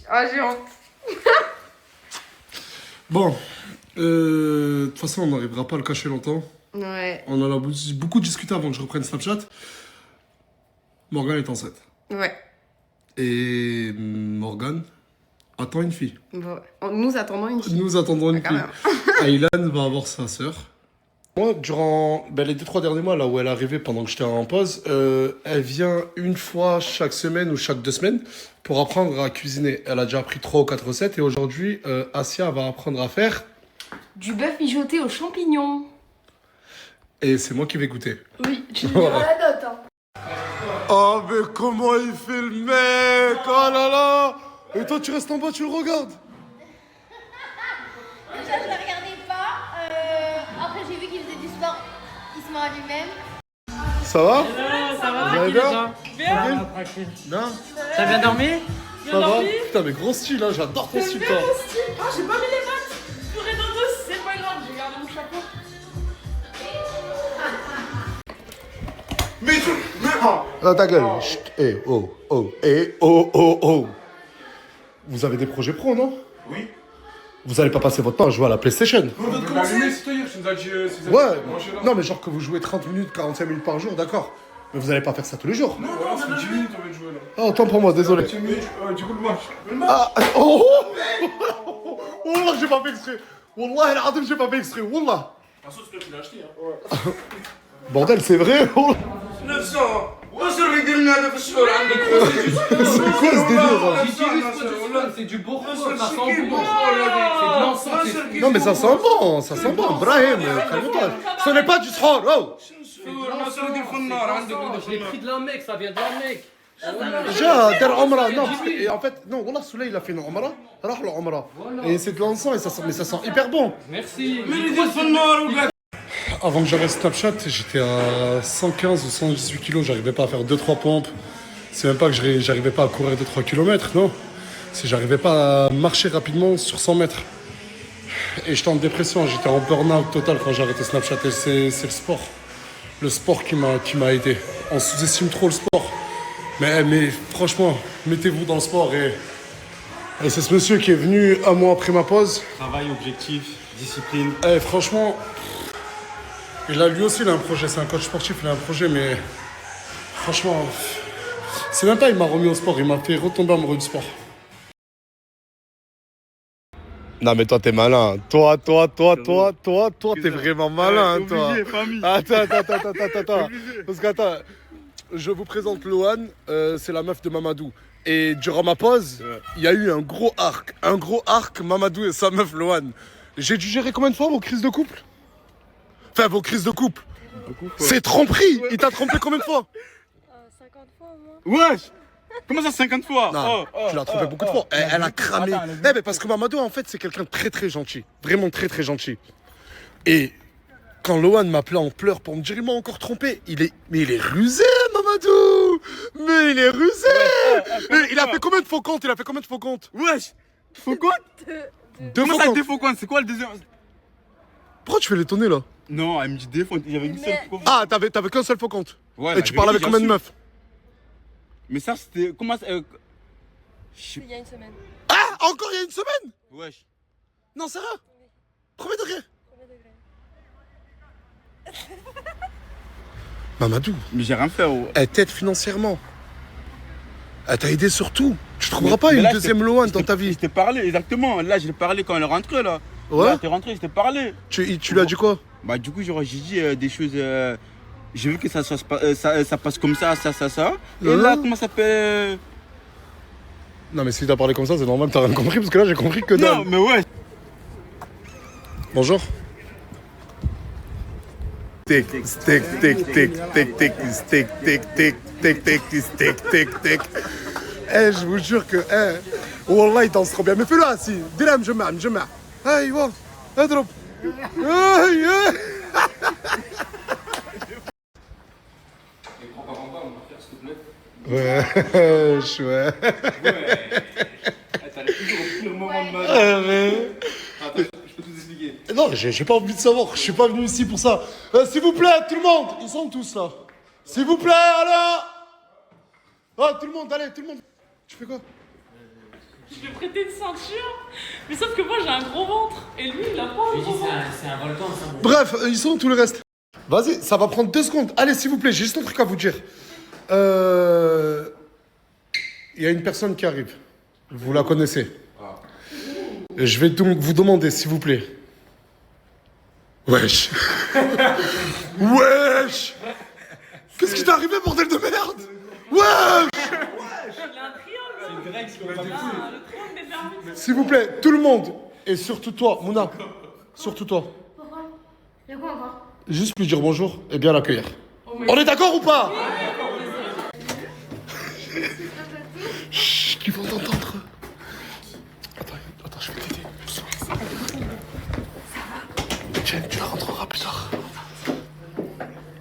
Ah, j'ai honte. Bon, de toute façon, on n'arrivera pas à le cacher longtemps. Ouais. On en a beaucoup discuté avant que je reprenne Snapchat. Morgane est enceinte. Ouais. Et Morgane attend une fille. Bon. Nous attendons une fille. Nous attendons une Quand fille. même. Aylan va avoir sa sœur. Moi, durant les 2-3 derniers mois, là où elle est arrivée pendant que j'étais en pause, elle vient une fois chaque semaine ou chaque 2 semaines pour apprendre à cuisiner. Elle a déjà appris 3 ou 4 recettes et aujourd'hui, Asia va apprendre à faire. Du bœuf mijoté aux champignons. Et c'est moi qui vais goûter. Oui, tu me diras la note. Hein. Oh, mais comment il fait le mec! Oh là là! Et toi, tu restes en bas, tu le regardes? Déjà, je ne le regardais pas. Après, j'ai vu qu'il faisait du sport. Il se ment à lui-même. Ça va? Ça va, Vous allez bien? Bien. Bien? T'as bien dormi? Ça va? Putain, mais gros style, hein, j'adore ton style, toi. Ah, j'ai pas mis les pattes. Purée dans dos, c'est pas grave, j'ai gardé mon chapeau. Mais tu... Ah, ta gueule. Chut. Eh, oh, oh, eh, oh, oh, oh. Vous avez des projets pro, non? Oui. Vous allez pas passer votre temps à jouer à la PlayStation? On vient de commencer. C'est hier, tu nous as dit. Ouais. Non, mais genre que vous jouez 30 minutes, 45 minutes par jour, d'accord. Mais vous allez pas faire ça tous les jours. Non, non, ça fait 10 minutes qu'on vient de jouer là. Ah, autant pour moi, désolé. 10 minutes, du coup le match. Ah, oh, oh, Wallah, j'ai pas fait exprès. Wallah, el j'ai pas fait exprès. Wallah. La sauce que tu l'as acheté, hein. Bordel, c'est vrai. Oh. 900. وصل يديرنا هذا في الشهور عندك. C'est quoi ce délire? C'est du beau ça sent bon. C'est de l'encens. Non, mais ça sent bon, ça sent bon. Brahim, calme-toi. Ce n'est pas du sahar, oh. ناصر يدير في النار عندك. Je l'ai pris de l'un mec, ça vient d'un mec. Déjà, der Omra, non, parce que, et en fait, non, Wallah, Souley, il a fait une Omra, alors le Omra. Et c'est de l'encens, et ça sent, mais ça sent hyper bon. Merci. من يدير في النار وقاعد. Avant que j'arrête Snapchat, j'étais à 115 ou 118 kilos, j'arrivais pas à faire 2-3 pompes. C'est même pas que j'arrivais pas à courir 2-3 km, non. C'est que j'arrivais pas à marcher rapidement sur 100 mètres. Et j'étais en dépression, j'étais en burn-out total quand j'ai arrêté Snapchat. Et c'est le sport. Le sport qui m'a aidé. On sous-estime trop le sport. Mais franchement, mettez-vous dans le sport. Et c'est ce monsieur qui est venu un mois après ma pause. Travail, objectif, discipline. Et franchement, lui aussi, il a un projet. C'est un coach sportif, il a un projet. Mais franchement, c'est même pas il m'a remis au sport. Il m'a fait retomber amoureux du sport. Non mais toi t'es malin. Toi, t'es vraiment malin, toi. Obligé, famille. Attends. Parce que attends, je vous présente Loane, c'est la meuf de Mamadou. Et durant ma pause, il y a eu un gros arc, Mamadou et sa meuf Loane. J'ai dû gérer combien de fois vos crises de couple? Enfin, vos crises de couple. C'est tromperie. Il t'a trompé combien de fois? 50 fois au moins. Wesh. Comment ça 50 fois? Non, tu l'as trompé beaucoup de fois. Elle a cramé. Mais parce que Mamadou, en fait, c'est quelqu'un de très très gentil. Vraiment très très gentil. Et quand Loane m'appelait en pleurs pour me dire il m'a encore trompé, mais il est rusé, Mamadou. Mais il est rusé. Il a fait combien de faux comptes? Wesh. Faux compte? 2 Comment faux ça comptes. des faux comptes? C'est quoi le deuxième? Pourquoi tu fais l'étonner là? Non, elle me dit des faux. Il y avait une seule faux compte. Ah, t'avais qu'un seul faux compte. Ouais, Et la tu parles avec vérité, combien de j'ai meufs? Mais ça c'était. Comment ça. Il y a une semaine. Ah, encore il y a une semaine? Wesh. Non, Sarah. Premier degré. Mamadou, Mais j'ai rien fait. elle t'aide financièrement. Elle t'a aidé sur tout. Tu trouveras Mais- pas mais une là, deuxième Loane dans ta vie. Je t'ai parlé, exactement. Là, je l'ai parlé quand elle est rentrée, là. Ouais. Là, t'es rentré, je t'ai parlé. Tu lui as dit quoi? Bah, du coup, genre, j'ai dit des choses. J'ai vu que ça passe comme ça. Et là, comment ça s'appelle Non, mais si t'as parlé comme ça, c'est normal, t'as rien compris, parce que là, j'ai compris que dalle. Non, mais ouais. Bonjour. Tic, tic, tic, tic, tic, tic, tic, tic, tic, tic, tic, tic, tic, tic. Eh, je vous jure que, Wallah, il danse trop bien. Mais fais-le assis. Dis-le, Jemma. Aïe, اضرب. Aïe, aïe. Ouais, chouette. T'as toujours au pire moment de ma vie. Attends, je peux tout expliquer. Non, j'ai pas envie de savoir. Je suis pas venu ici pour ça. S'il vous plaît, tout le monde. Ils sont tous là. S'il vous plaît, alors. Oh, tout le monde, allez, tout le monde. Tu fais quoi? je lui ai prêté une ceinture. Mais sauf que moi j'ai un gros ventre. Et lui il a pas un gros ventre. C'est un volcan, ça. Bref, ils sont tout le reste. Vas-y, ça va prendre 2 secondes. Allez, s'il vous plaît, j'ai juste un truc à vous dire. Il y a une personne qui arrive. Vous la connaissez. Je vais donc vous demander, s'il vous plaît. Wesh. Wesh. Qu'est-ce qui t'est arrivé, bordel de merde? Wesh. Il a un triangle. C'est grec, le triangle des Bermudes. S'il vous plaît, tout le monde. Et surtout toi, Mouna. Surtout toi. Pourquoi? De quoi encore? Juste lui dire bonjour et bien l'accueillir. On est d'accord ou pas? Chut, qu'ils vont t'entendre. Attends, je vais t'aider. Tiens, tu la rentreras plus tard.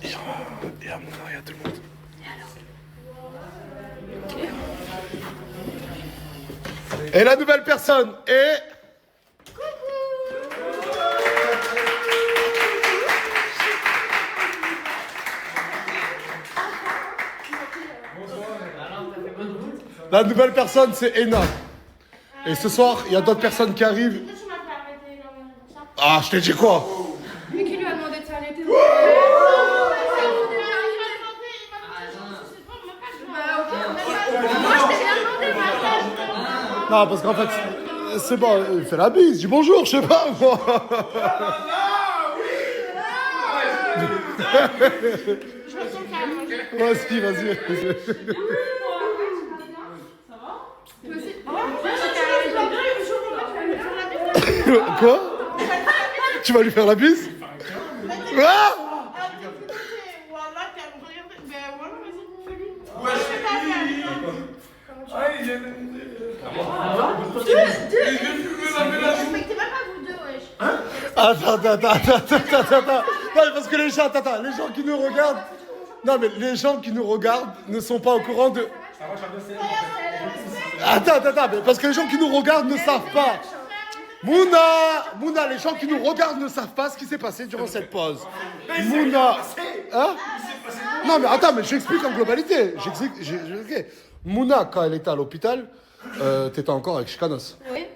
Et à Mouna et à tout le monde. Et la nouvelle personne est... La nouvelle personne, c'est Ena. Et ce soir, il y a d'autres personnes qui arrivent. Pourquoi tu m'as fait arrêter là, pour ça? Ah, je t'ai dit quoi? Mais qui lui a demandé de s'arrêter? Moi, je t'ai rien demandé, Non, parce qu'en fait, c'est bon, il fait la bise, dis bonjour, je sais pas, moi. Vas-y. Quoi? Tu vas lui faire la bise? Ah! Respectez même pas vous deux, wesh. Attends. Non, parce que les gens qui nous regardent. Non, mais les gens qui nous regardent ne sont pas au courant de. Attends, mais parce que les gens qui nous regardent ne savent pas. Mouna, les gens qui nous regardent ne savent pas ce qui s'est passé durant cette pause. Mouna. Hein? Non, mais attends, mais j'explique en globalité. J'explique. Mouna, quand elle était à l'hôpital, t'étais encore avec Chikanos. Oui.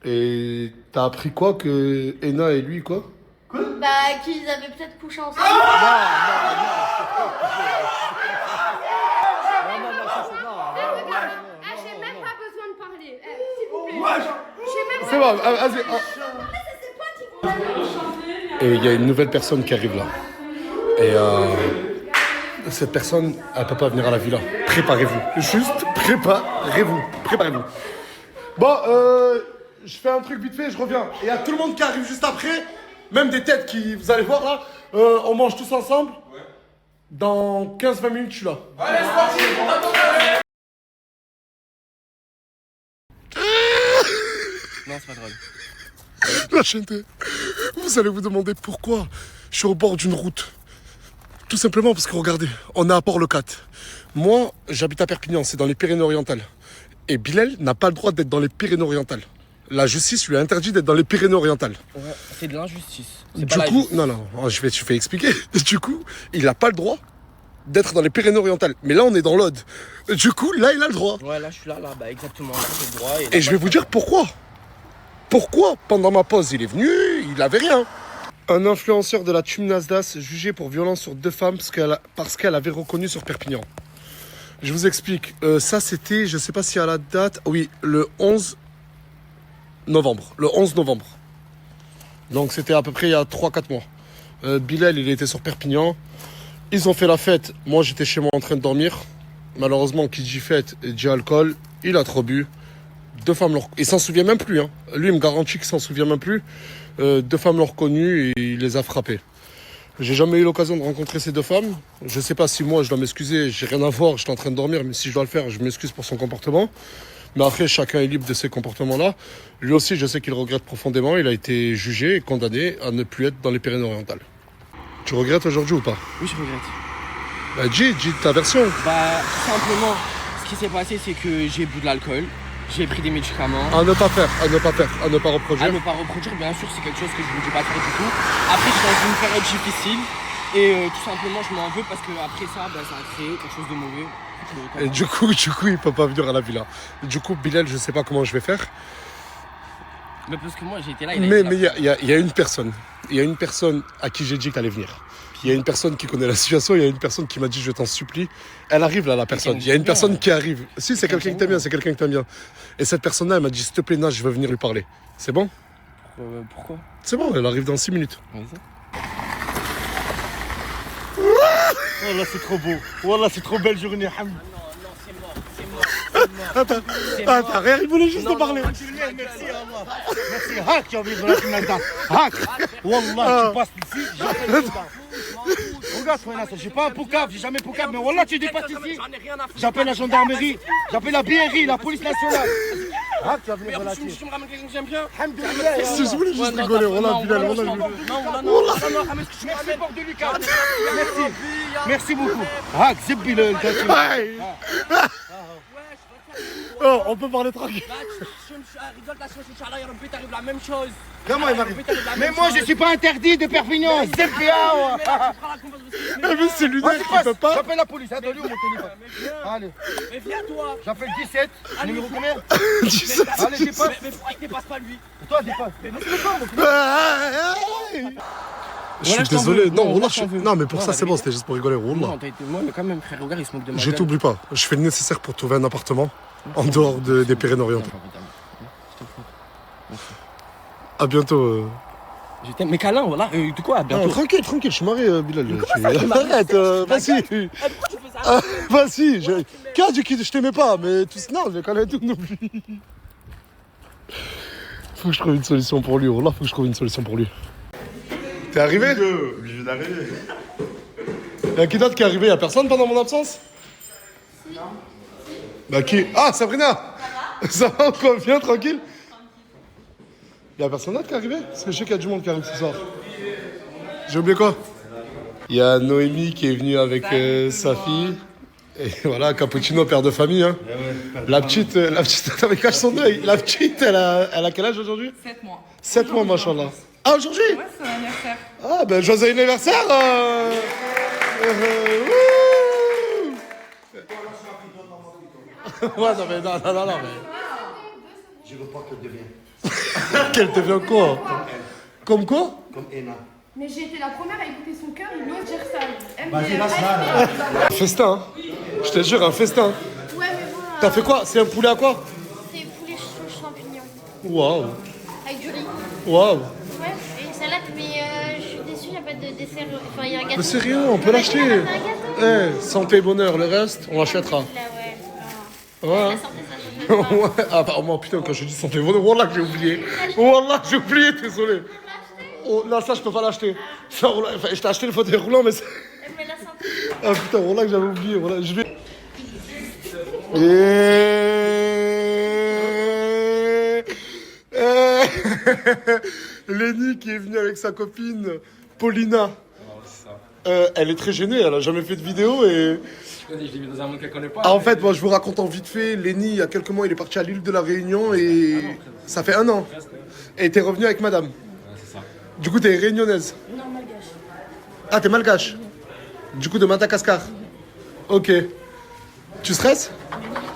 Et t'as appris quoi que Ena et lui, quoi? Bah, qu'ils avaient peut-être couché ensemble. J'ai même pas besoin de parler. S'il vous plaît. C'est bon, vas-y. Et il y a une nouvelle personne qui arrive là. Et cette personne, elle peut pas venir à la villa. Préparez-vous. Juste préparez-vous. Bon, je fais un truc vite fait, je reviens. Et il y a tout le monde qui arrive juste après. Même des têtes qui, vous allez voir là. On mange tous ensemble. Dans 15-20 minutes, je suis là. Allez, c'est parti, on t'attend. Non, c'est pas drôle. La chaîne T. Vous allez vous demander pourquoi je suis au bord d'une route. Tout simplement parce que regardez, on est à Port-le-Cat. Moi, j'habite à Perpignan, c'est dans les Pyrénées-Orientales. Et Bilal n'a pas le droit d'être dans les Pyrénées-Orientales. La justice lui a interdit d'être dans les Pyrénées-Orientales. Ouais, c'est de l'injustice. Du coup, non, je vais expliquer. Du coup, il n'a pas le droit d'être dans les Pyrénées-Orientales. Mais là, on est dans l'Aude. Du coup, là, il a le droit. Ouais, là, je suis là, bah exactement. Là, j'ai le droit. Et je vais vous dire pourquoi. Pourquoi, pendant ma pause, il est venu, il avait rien. Un influenceur de la Team Nasdaq jugé pour violence sur 2 femmes parce qu'elle avait reconnu sur Perpignan. Je vous explique. Ça, c'était, je sais pas si à la date, oui, le 11 novembre. Le 11 novembre. Donc, c'était à peu près il y a 3-4 mois. Bilal, il était sur Perpignan. Ils ont fait la fête. Moi, j'étais chez moi en train de dormir. Malheureusement, qui dit fête, dit alcool. Il a trop bu. 2 femmes l'ont... Il s'en souvient même plus. Hein. Lui, il me garantit qu'il s'en souvient même plus. 2 femmes l'ont reconnu et il les a frappées. J'ai jamais eu l'occasion de rencontrer ces 2 femmes. Je sais pas si moi, je dois m'excuser. J'ai rien à voir. J'étais en train de dormir. Mais si je dois le faire, je m'excuse pour son comportement. Mais après, chacun est libre de ces comportements-là. Lui aussi, je sais qu'il regrette profondément. Il a été jugé et condamné à ne plus être dans les Pyrénées-Orientales. Tu regrettes aujourd'hui ou pas? Oui, je regrette. Bah, dis ta version. Bah, tout simplement, ce qui s'est passé, c'est que j'ai bu de l'alcool, j'ai pris des médicaments. À ne pas faire, à ne pas reproduire. À ne pas reproduire, bien sûr, c'est quelque chose que je ne voulais pas faire du tout. Après, je suis dans une période difficile. Et tout simplement, je m'en veux parce que après ça, bah, ça a créé quelque chose de mauvais. Et du coup, il peut pas venir à la villa. Du coup, Bilal, je sais pas comment je vais faire. Mais parce que moi, j'ai été là. Mais il y a une personne. Il y a une personne à qui j'ai dit qu'elle allait venir. Il y a une personne qui connaît la situation. Il y a une personne qui m'a dit je t'en supplie. Elle arrive là, la personne. Il y a une personne qui arrive. Si, c'est quelqu'un que t'aimes bien. C'est quelqu'un que t'aimes bien. Et cette personne-là, elle m'a dit s'il te plaît, Nas, je veux venir lui parler. C'est bon? Pourquoi? C'est bon, elle arrive dans 6 minutes. Wallah, c'est trop beau. Wallah, c'est trop belle journée. Hamd. Attends, rien, il voulait juste te parler. Merci, Allah. Merci. Hak, j'ai envie de la maintenant. Hak. Wallah, tu passes ici, j'appelle tout. Regarde-toi, Nasser, j'ai pas un poucave, j'ai jamais poucave, mais Wallah, tu dépasses ici. J'appelle la gendarmerie, j'appelle la BRI, la police nationale. Hak, tu as venu de la tire. Je me ramène quelqu'un que j'aime bien. Alhamdoulilah. Je voulais juste rigoler. Wallah, Bilal, wallah. Merci, porte de Lucas. Merci. Merci beaucoup. Hak, zibbi le gars. Oh, on peut parler tranquille. T'arrives la même chose. Comment il m'arrive? Mais moi, je suis pas interdit de Perpignan. Zibbi, Mais c'est lunaire qui peut pas. J'appelle la police, attends, lui, mon téléphone. Allez. Mais viens toi. J'appelle 17. Numéro combien? 17. Allez, dépasse. Mais pourquoi il dépasse pas lui? Toi, dépasse. Mais c'est quoi, mon Je suis désolé. Non, wallah, non, mais pour ça, c'est bon, c'était juste pour rigoler. Wallah. Non, t'as été moi, mais quand même, frère, regarde, il se moque de moi. Je t'oublie pas. Je fais le nécessaire pour trouver un appartement en dehors des Pyrénées-Orientales. À bientôt. Je t'aime. Mais câlin, voilà. De quoi? À bientôt. Tranquille, je suis marié, Bilal. Arrête, vas-y. Pourquoi tu fais ça? Vas-y. Qui a dit que je t'aimais pas? Mais non, je connais tout, n'oublie. Faut que je trouve une solution pour lui. Wallah, faut que je trouve une solution pour lui. T'es arrivé? Obligé d'arriver. Y'a qui d'autre qui est arrivé? Y'a personne pendant mon absence? Non. Bah qui? Ah, Sabrina! Ça va ou quoi? Viens, tranquille. Y'a personne d'autre qui est arrivé? Parce que je sais qu'il y a du monde qui arrive ce soir. J'ai oublié quoi? Il y a Noémie qui est venue avec sa fille. Et voilà, Cappuccino, père de famille. Hein. La petite, attends, mais cache son œil. La petite, elle a quel âge aujourd'hui? 7 mois. 7 mois, machallah. Ah, aujourd'hui? Ouais, c'est un anniversaire. Ah, ben, joyeux anniversaire! Ouais, non, mais non, mais. Je veux pas qu'elle devienne. Qu'elle devient quoi? Comme quoi? Comme Ena. Mais j'ai été la première à écouter son cœur, il doit dire ça. Vas-y, lâche-la. Un festin, hein. Je te jure, un festin. Ouais, mais bon. T'as fait quoi? C'est un poulet à quoi? C'est poulet sauce champignon. Waouh, Avec du riz. waouh. Ouais, et une salade, mais je suis déçue, il n'y a pas de dessert. Enfin, il y a un gâteau. Mais c'est rien, on peut l'acheter. Il y a un gâteau. Santé et bonheur, le reste, on l'achètera. Là, ouais. Ouais. La santé, ça change pas. Ouais. Ah, bah, moi, putain, quand je dis santé et bonheur, wallah, j'ai oublié. Wallah, j'ai oublié, désolé. Oh, là, ça, je peux pas l'acheter. Ça, wallah, enfin, je t'ai acheté le fauteuil roulant, mais c'est. Mais la santé. Ah putain, voilà que j'avais oublié, voilà, je vais... Lenny qui est venue avec sa copine, Paulina. Elle est très gênée, elle a jamais fait de vidéo et... Je l'ai vu dans un monde qu'elle connaît pas. Ah, en fait, moi je vous raconte en vite fait, Lenny, il y a quelques mois, il est parti à l'île de la Réunion et... Ça fait 1 an. Et t'es revenu avec madame. C'est ça. Du coup, t'es réunionnaise. Non, malgache. Ah, t'es malgache. Du coup, de Madagascar. Ok. Tu stresses?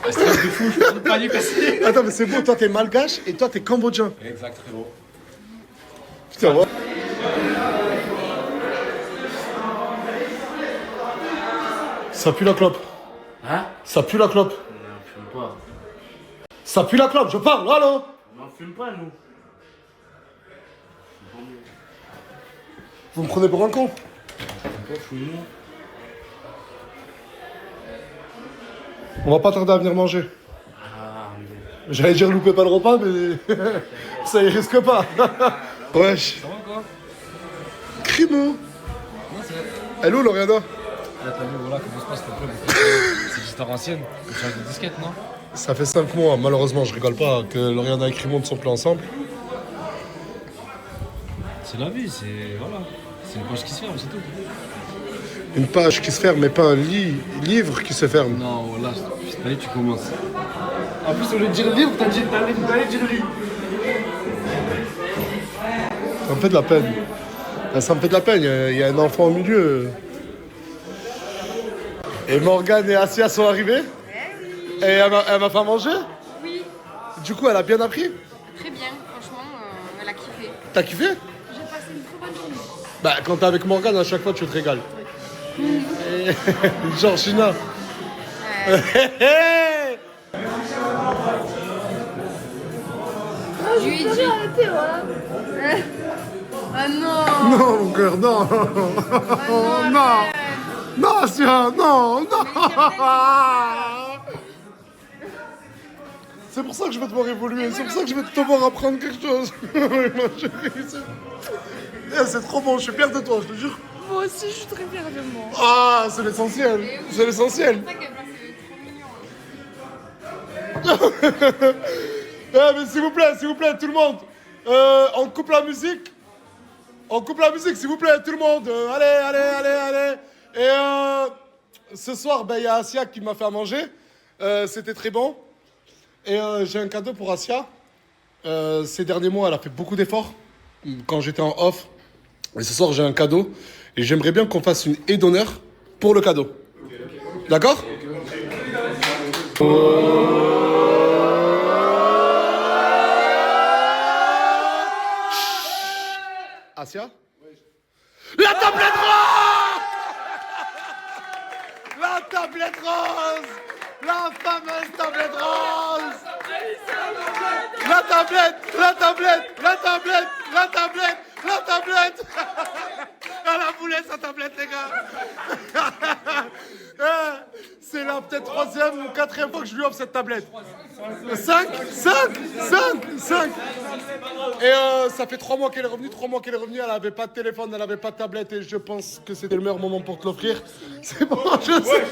Stress de fou, je suis en panique aussi. Attends, mais c'est beau, toi t'es malgache et toi t'es cambodgien. Exact, frérot. Putain, ouais. Ça pue la clope. Hein? Ça pue la clope. On fume pas. Ça pue la clope, je parle, allô? On n'en fume pas, nous. Vous me prenez pour un con? On va pas tarder à venir manger. J'allais dire loupez pas le repas, mais ça y risque pas. Wesh. Ça va quoi? Crimo. Elle est où, Lauriana? Là, t'as vu, voilà comment se passe le club. C'est une histoire ancienne. On change de disquette, non? Ça fait 5 mois, malheureusement, je rigole pas, que Lauriana et Crimo ne sont plus ensemble. C'est la vie, c'est. Voilà. C'est une poche qui se ferme, c'est tout. Une page qui se ferme, mais pas un livre qui se ferme. Non, voilà, allez, tu commences. En plus, au lieu de dire livre, t'as dit dire livre. Ça me fait de la peine. Ça me fait de la peine, il y a un enfant au milieu. Et Morgane et Asia sont arrivées. Et elle m'a fait manger. Oui, Du coup, elle a bien appris. très bien, franchement, elle a kiffé. T'as kiffé? J'ai passé une très bonne journée. Bah, quand t'es avec Morgane, à chaque fois, tu te régales. Et... Georgina. Je lui ai dit. Ah non. Non, mon cœur, non. Non. Non, Asia, non, non. C'est pour ça que je veux te voir évoluer, c'est pour ça que je veux te voir apprendre quelque chose. Ma chérie, c'est trop bon, je suis fier de toi, je te jure. Moi aussi, je suis très fière de moi. Ah, c'est l'essentiel, c'est l'essentiel. Mais s'il vous plaît, tout le monde. On coupe la musique. On coupe la musique, s'il vous plaît, tout le monde. Allez. Et ce soir, il y a Asia qui m'a fait à manger. C'était très bon. Et j'ai un cadeau pour Asia. Ces derniers mois, elle a fait beaucoup d'efforts quand j'étais en off. Et ce soir, j'ai un cadeau. Et j'aimerais bien qu'on fasse une haie d'honneur pour le cadeau. D'accord? Asia? La tablette rose! La tablette rose! La fameuse tablette rose! La tablette! Elle a voulu sa tablette, les gars! C'est la peut-être 3e ou 4e fois que je lui offre cette tablette. 5. Et ça fait 3 mois qu'elle est revenue, elle avait pas de téléphone, elle avait pas de tablette et je pense que c'était le meilleur moment pour te l'offrir. C'est bon, je sais.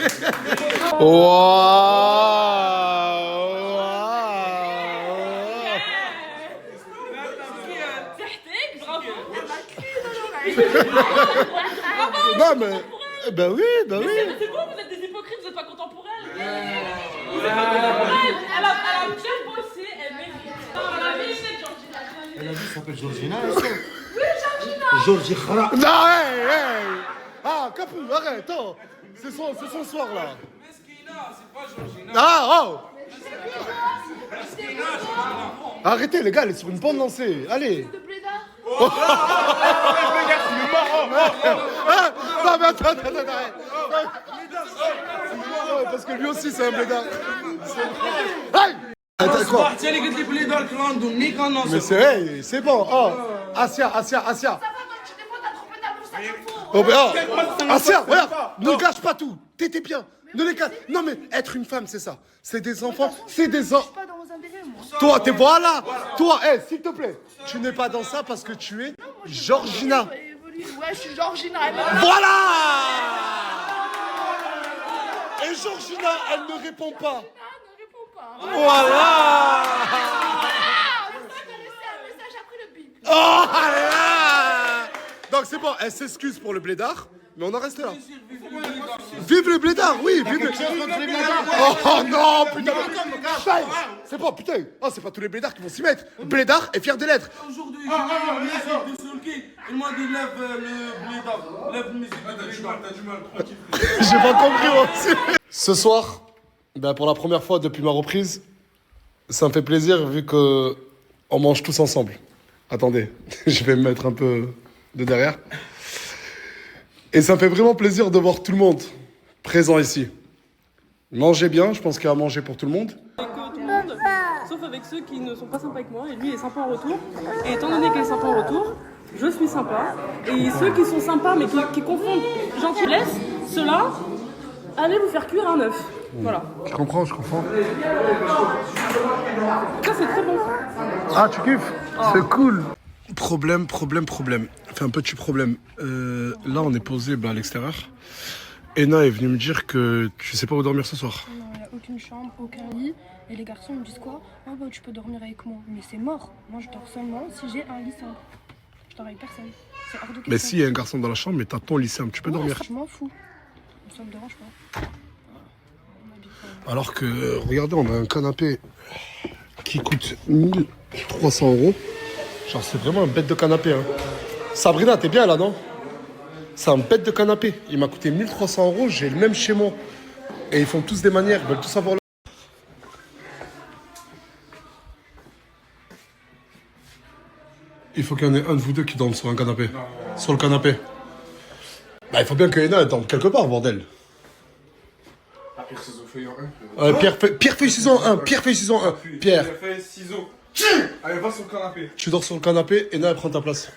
Non mais... Ben oui. C'est bon, vous êtes des hypocrites, vous êtes pas contents pour elle. Vous êtes pas contents pour elle. Elle a bien bossé, elle mérite. Elle a mérité, Georgina. Elle a dit, ça s'appelle Georgina, elle sait. Oui, Georgina. Non, hey. Ah, Capou, arrête, oh. C'est son soir, là. Ah, oh. Arrêtez, les gars, elle est sur une bande lancée. Allez. Non, mais attends, arrête. Parce que lui aussi, c'est un blédard. Hey! Attends, quoi? Mais c'est bon. Oh, Asia. Oh, mais oh, Asia, regarde, ne gâche pas tout. T'étais bien. Ne les gâche. Non, mais être une femme, c'est ça. C'est des enfants, c'est des enfants. Pas dans vos intérêts, moi. Toi, t'es voilà. Toi, s'il te plaît, tu n'es pas dans ça parce que tu es Georgina. Ouais, je suis Georgina. Voilà. Et Georgina, elle ne répond pas. Ne réponds pas. Voilà. C'est ça qu'elle laissé un message après le bip. Oh là. Donc c'est bon, elle s'excuse pour le blédard, mais on en reste là. Vive le blédard, oui, vive le blédard. Oh non, putain. C'est bon, putain. Oh, c'est pas tous les blédards qui vont s'y mettre. Blédard est fier de l'être. Aujourd'hui, il m'a dit lève le blédard, lève le musique de blédard. J'ai pas compris aussi. Ce soir, pour la première fois depuis ma reprise, ça me fait plaisir vu que on mange tous ensemble. Attendez, je vais me mettre un peu de derrière. Et ça me fait vraiment plaisir de voir tout le monde présent ici. Mangez bien, je pense qu'il y a à manger pour tout le monde. Avec tout le monde, sauf avec ceux qui ne sont pas sympas avec moi, et lui est sympa en retour. Et étant donné qu'elle est sympa en retour, je suis sympa. Et ceux qui sont sympas mais qui confondent gentillesse, ceux-là, allez vous faire cuire un œuf. Voilà. Je comprends. Ça c'est très bon. Ah, tu kiffes? C'est cool. Problème. Enfin, un petit problème. Là, on est posé à l'extérieur. Ena est venue me dire que tu sais pas où dormir ce soir. Non, il n'y a aucune chambre, aucun lit. Et les garçons me disent quoi? Ah bah tu peux dormir avec moi. Mais c'est mort. Moi je dors seulement si j'ai un lit simple. Je dors avec personne. C'est hors de question. Mais s'il y a un garçon dans la chambre, mais t'as ton lycéen, tu peux dormir. Je m'en fous. Ça me dérange pas. Alors que, regardez, on a un canapé qui coûte 1300 €. Genre, c'est vraiment un bête de canapé. Hein. Sabrina, t'es bien là, non? C'est un bête de canapé. Il m'a coûté 1300 €. J'ai le même chez moi. Et ils font tous des manières. Ils veulent tous avoir le... Il faut qu'il y en ait un de vous deux qui dorme sur un canapé. Sur le canapé. Bah, il faut bien qu'il y en ait un dorme quelque part, bordel. Pierre, ciseaux, feuille en 1. Pierre, feuille, ciseaux en 1. Pierre, feuille, ciseaux en 1. Pierre. Feuille, ciseaux. Allez, va sur le canapé. Tu dors sur le canapé et Naël prend ta place.